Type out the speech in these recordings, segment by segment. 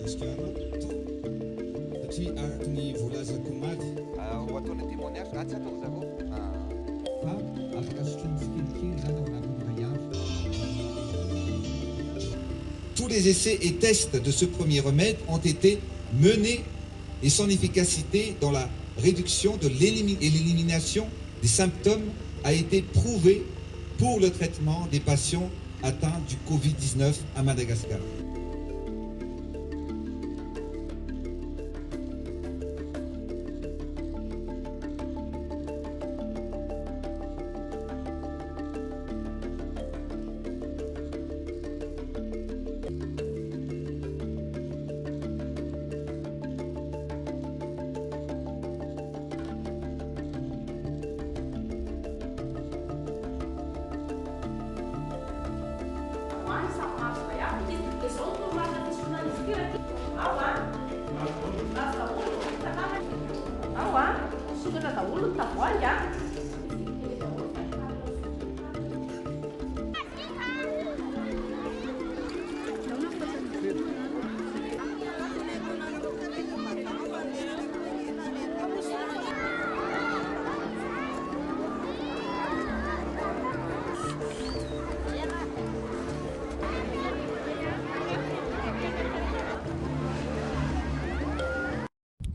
Tous les essais et tests de ce premier remède ont été menés et son efficacité dans la réduction et l'élimination des symptômes a été prouvée pour le traitement des patients atteints du Covid-19 à Madagascar.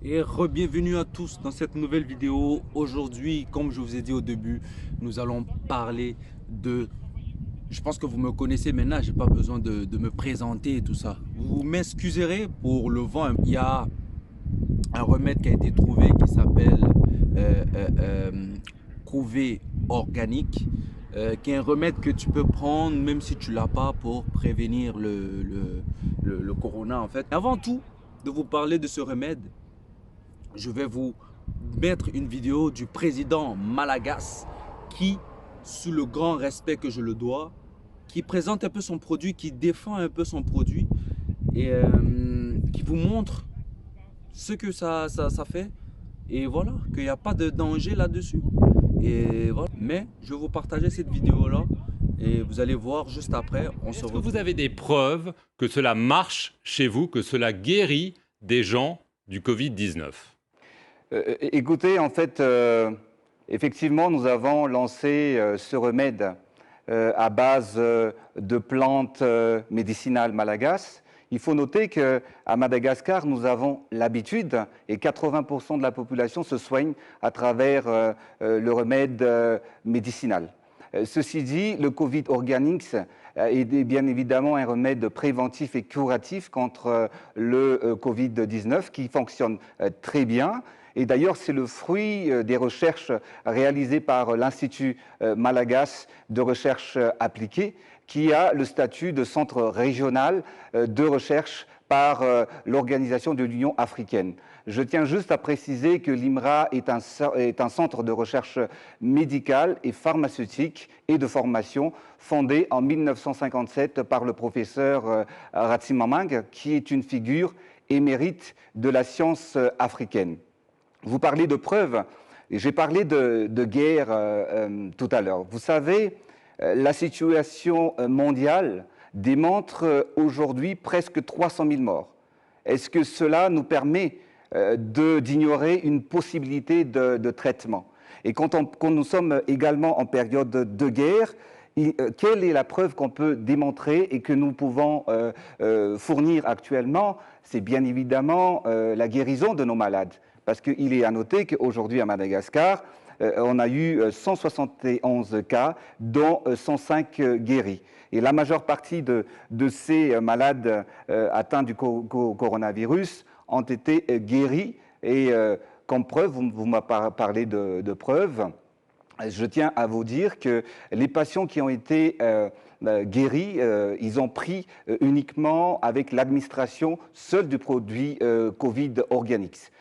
Et re-bienvenue à tous dans cette nouvelle vidéo. Aujourd'hui, comme je vous ai dit au début, nous allons parler de... Je pense que vous me connaissez maintenant, je n'ai pas besoin de me présenter et tout ça. Vous m'excuserez pour le vent. Il y a un remède qui a été trouvé qui s'appelle Couvé organique, qui est un remède que tu peux prendre même si tu ne l'as pas pour prévenir le corona en fait. Avant tout de vous parler de ce remède, je vais vous mettre une vidéo du président Malagas qui, sous le grand respect que je le dois, qui présente un peu son produit, qui défend un peu son produit et qui vous montre ce que ça fait. Et voilà, qu'il n'y a pas de danger là-dessus. Et voilà. Mais je vais vous partager cette vidéo-là et vous allez voir juste après. Est-ce que vous avez des preuves que cela marche chez vous, que cela guérit des gens du Covid-19 ? Écoutez, en fait, effectivement, nous avons lancé ce remède à base de plantes médicinales malagasy. Il faut noter qu'à Madagascar, nous avons l'habitude, et 80% de la population se soigne à travers le remède médicinal. Ceci dit, le Covid Organics est bien évidemment un remède préventif et curatif contre le Covid-19 qui fonctionne très bien. Et d'ailleurs, c'est le fruit des recherches réalisées par l'Institut Malagasy de recherche appliquée, qui a le statut de centre régional de recherche par l'Organisation de l'Union africaine. Je tiens juste à préciser que l'IMRA est un centre de recherche médicale et pharmaceutique et de formation fondé en 1957 par le professeur Ratsimamang, qui est une figure émérite de la science africaine. Vous parlez de preuves, et j'ai parlé de guerre tout à l'heure. Vous savez, la situation mondiale démontre aujourd'hui presque 300 000 morts. Est-ce que cela nous permet d'ignorer une possibilité de traitement? Et quand nous sommes également en période de guerre, quelle est la preuve qu'on peut démontrer et que nous pouvons fournir actuellement? C'est bien évidemment la guérison de nos malades. Parce qu'il est à noter qu'aujourd'hui à Madagascar, on a eu 171 cas, dont 105 guéris. Et la majeure partie de ces malades atteints du coronavirus ont été guéris. Et comme preuve, vous m'avez parlé de preuves, je tiens à vous dire que les patients qui ont été guéris, ils ont pris uniquement avec l'administration seule du produit Covid Organics.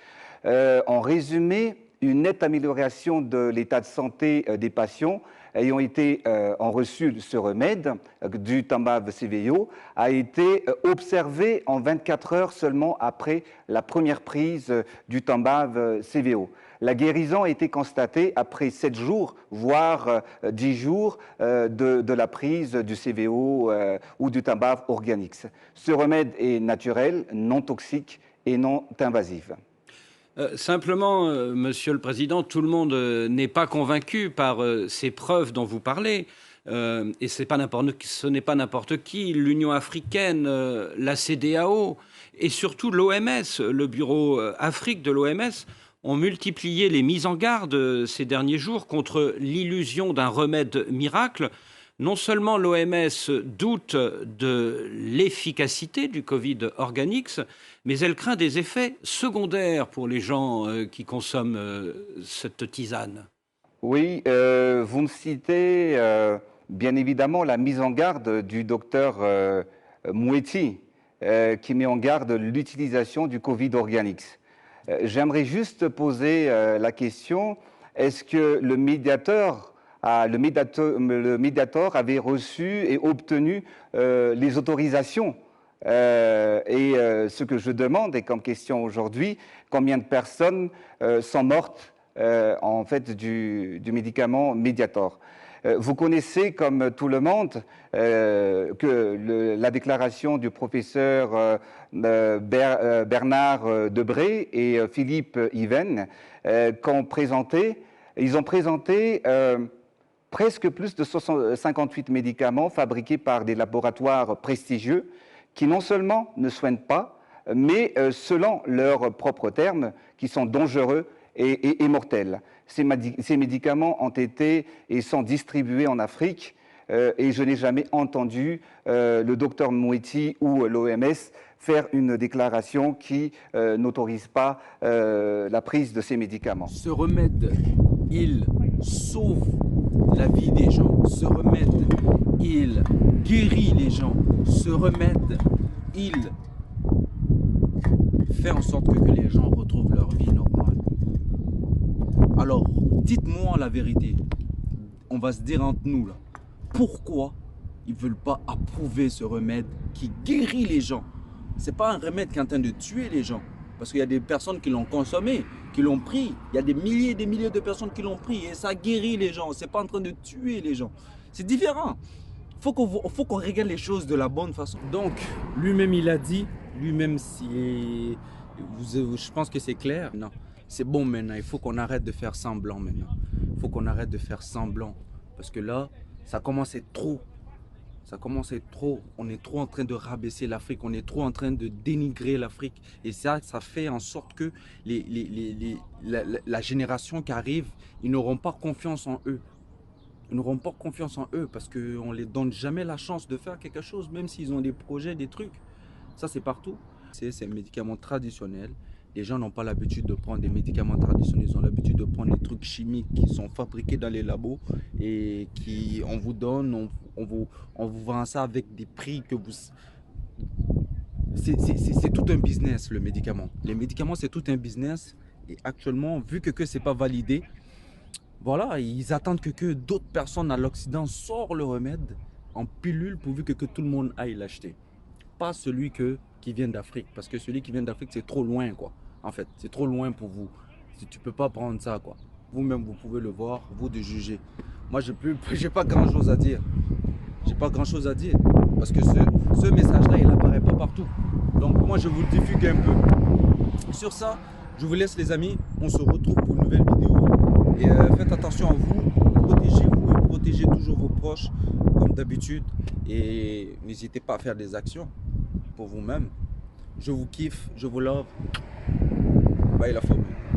En résumé, une nette amélioration de l'état de santé des patients ont reçu ce remède du Tambave CVO a été observé en 24 heures seulement après la première prise du Tambave CVO. La guérison a été constatée après 7 jours, voire 10 jours de la prise du CVO ou du Tambave Organix. Ce remède est naturel, non toxique et non invasif. Simplement, Monsieur le Président, tout le monde n'est pas convaincu par ces preuves dont vous parlez. Et ce n'est pas n'importe qui. L'Union africaine, la CEDEAO et surtout l'OMS, le bureau Afrique de l'OMS, ont multiplié les mises en garde ces derniers jours contre l'illusion d'un remède miracle. Non seulement l'OMS doute de l'efficacité du Covid Organix, mais elle craint des effets secondaires pour les gens qui consomment cette tisane. Oui, vous me citez bien évidemment la mise en garde du docteur Moeti, qui met en garde l'utilisation du Covid Organix. J'aimerais juste poser la question, est-ce que le médiateur avait reçu et obtenu les autorisations ce que je demande et comme question aujourd'hui, combien de personnes sont mortes en fait du médicament Mediator. Vous connaissez comme tout le monde que la déclaration du professeur Bernard Debré et Philippe Yven ils ont présenté presque plus de 58 médicaments fabriqués par des laboratoires prestigieux qui non seulement ne soignent pas, mais selon leurs propres termes, qui sont dangereux et mortels. Ces médicaments ont été et sont distribués en Afrique et je n'ai jamais entendu le docteur Moeti ou l'OMS faire une déclaration qui n'autorise pas la prise de ces médicaments. Ce remède, il sauve la vie des gens. Ce remède, il guérit les gens. Ce remède, il fait en sorte que les gens retrouvent leur vie normale. Alors, dites-moi la vérité. On va se dire entre nous là. Pourquoi ils ne veulent pas approuver ce remède qui guérit les gens? Ce n'est pas un remède qui est en train de tuer les gens. Parce qu'il y a des personnes qui l'ont consommé, qui l'ont pris. Il y a des milliers et des milliers de personnes qui l'ont pris et ça guérit les gens. Ce n'est pas en train de tuer les gens. C'est différent. Faut qu'on regarde les choses de la bonne façon. Donc, lui-même, il a dit, lui-même, je pense que c'est clair. Non, c'est bon maintenant. Il faut qu'on arrête de faire semblant maintenant. Il faut qu'on arrête de faire semblant. Parce que là, ça commence à être trop. Ça commence à être trop. On est trop en train de rabaisser l'Afrique. On est trop en train de dénigrer l'Afrique. Et ça fait en sorte que la génération qui arrive, ils n'auront pas confiance en eux. Ils n'auront pas confiance en eux parce qu'on ne les donne jamais la chance de faire quelque chose, même s'ils ont des projets, des trucs. Ça, c'est partout. C'est un médicament traditionnel. Les gens n'ont pas l'habitude de prendre des médicaments traditionnels. Ils ont l'habitude de prendre des trucs chimiques qui sont fabriqués dans les labos et qui on vous donne, on vous vend ça avec des prix que vous... C'est tout un business, le médicament. Les médicaments, c'est tout un business. Et actuellement, vu que ce n'est pas validé, voilà, ils attendent que d'autres personnes à l'Occident sortent le remède en pilule pourvu que tout le monde aille l'acheter. Pas celui qui vient d'Afrique, parce que celui qui vient d'Afrique, c'est trop loin, quoi. En fait, c'est trop loin pour vous. Tu peux pas prendre ça, quoi. Vous-même, vous pouvez le voir, vous de juger. Moi, j'ai pas grand-chose à dire. J'ai pas grand-chose à dire, parce que ce message-là, il apparaît pas partout. Donc, moi, je vous le diffuse un peu. Sur ça, je vous laisse, les amis. On se retrouve pour une nouvelle vidéo. Et faites attention à vous, protégez-vous et protégez toujours vos proches, comme d'habitude. Et n'hésitez pas à faire des actions pour vous-même. Je vous kiffe, je vous love. Bye la famille.